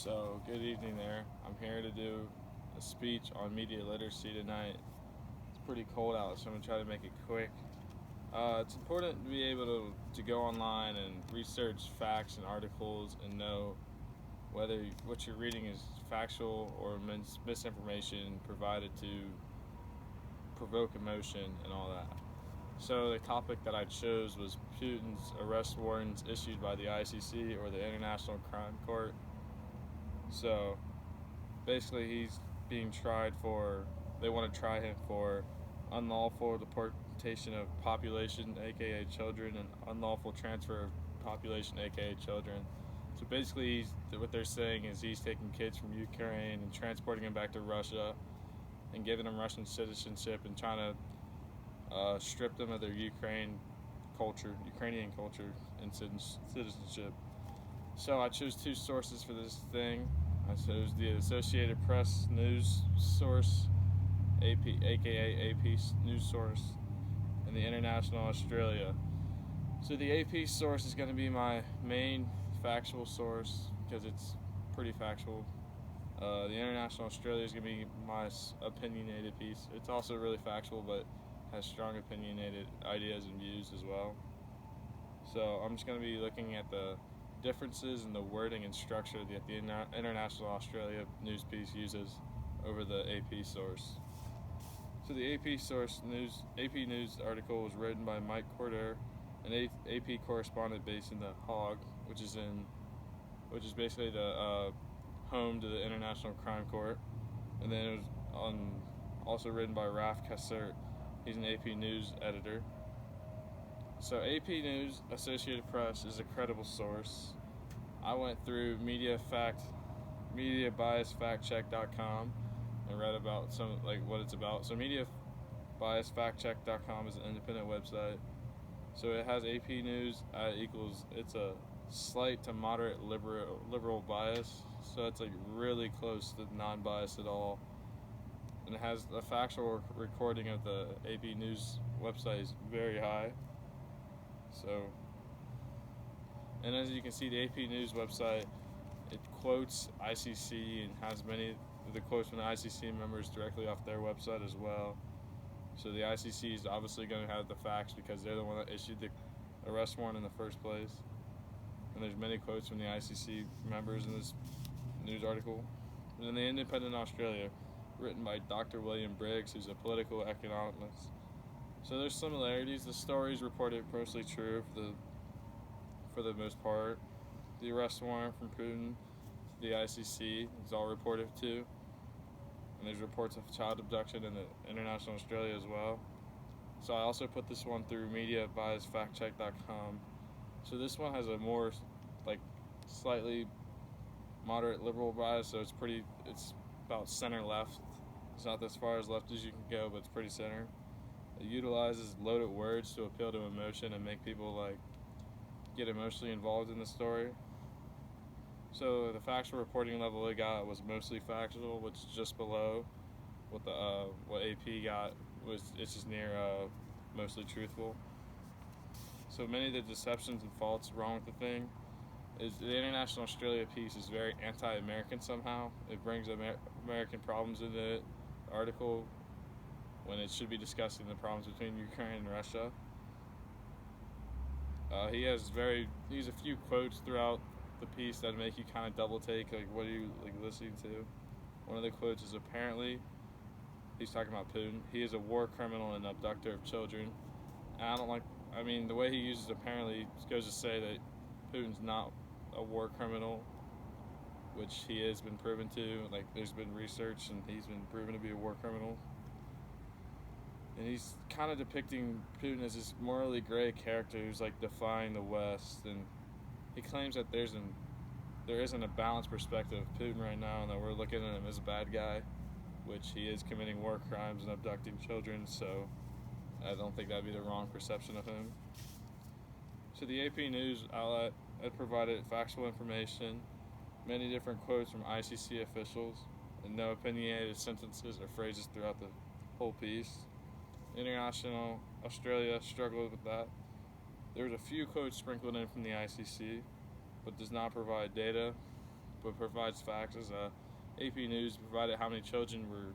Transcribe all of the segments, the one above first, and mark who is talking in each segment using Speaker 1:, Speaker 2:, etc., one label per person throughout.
Speaker 1: So, good evening there. I'm here to do a speech on media literacy tonight. It's pretty cold out, so I'm going to try to make it quick. It's important to be able to go online and research facts and articles and know whether what you're reading is factual or misinformation provided to provoke emotion and all that. So, the topic that I chose was Putin's arrest warrants issued by the ICC or the International Crime Court. So, basically he's being tried for, they want to try him for unlawful deportation of population, aka children, and unlawful transfer of population, aka children. So basically what they're saying is he's taking kids from Ukraine and transporting them back to Russia and giving them Russian citizenship and trying to strip them of their Ukrainian culture and citizenship. So I chose two sources for this thing. I chose the Associated Press news source, AP, aka AP news source, and the International Australia. So the AP source is going to be my main factual source because it's pretty factual. The International Australia is going to be my opinionated piece. It's also really factual, but has strong opinionated ideas and views as well. So I'm just going to be looking at the differences in the wording and structure that the International Australia news piece uses over the AP source. So the AP News article was written by Mike Corder, an AP correspondent based in The Hague, which is basically the home to the International Crime Court. And then it was also written by Raf Kassert. He's an AP News editor. So AP News, Associated Press is a credible source. I went through MediaBiasFactCheck.com and read about what it's about. So MediaBiasFactCheck.com is an independent website. So it has AP News it's a slight to moderate liberal bias. So it's really close to non-biased at all. And it has the factual recording of the AP News website is very high. So, and as you can see, the AP News website, it quotes ICC and has many of the quotes from the ICC members directly off their website as well. So the ICC is obviously going to have the facts because they're the one that issued the arrest warrant in the first place. And there's many quotes from the ICC members in this news article. And then the Independent Australia, written by Dr. William Briggs, who's a political economist. So there's similarities. The stories reported mostly true for the most part. The arrest warrant from Putin to the ICC is all reported too. And there's reports of child abduction in the International Australia as well. So I also put this one through MediaBiasFactCheck.com. So this one has a more slightly moderate liberal bias. So it's about center left. It's not as far as left as you can go, but it's pretty center. It utilizes loaded words to appeal to emotion and make people get emotionally involved in the story. So the factual reporting level it got was mostly factual, which is just below what AP got it's just near mostly truthful. So many of the deceptions and faults wrong with the thing is the International Australia piece is very anti-American somehow. It brings American problems into the article when it should be discussing the problems between Ukraine and Russia. He has a few quotes throughout the piece that make you kind of double take, what are you listening to? One of the quotes is apparently, he's talking about Putin, he is a war criminal and abductor of children. And the way he uses apparently goes to say that Putin's not a war criminal, which he has been proven to. There's been research and he's been proven to be a war criminal. And he's kind of depicting Putin as this morally gray character who's defying the West. And he claims that there isn't a balanced perspective of Putin right now and that we're looking at him as a bad guy, which he is committing war crimes and abducting children. So I don't think that'd be the wrong perception of him. So the AP News outlet had provided factual information, many different quotes from ICC officials, and no opinionated sentences or phrases throughout the whole piece. International Australia struggled with that. There was a few quotes sprinkled in from the ICC, but does not provide data but provides facts. As AP News provided how many children were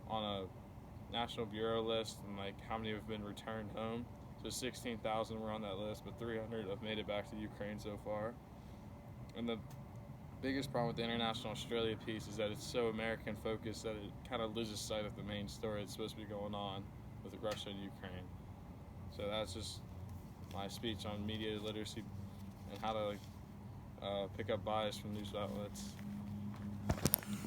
Speaker 1: on a National Bureau list and like how many have been returned home. So 16,000 were on that list, but 300 have made it back to Ukraine so far. And the biggest problem with the International Australia piece is that it's so American focused that it kind of loses sight of the main story that's supposed to be going on with Russia and Ukraine. So that's just my speech on media literacy and how to pick up bias from news outlets.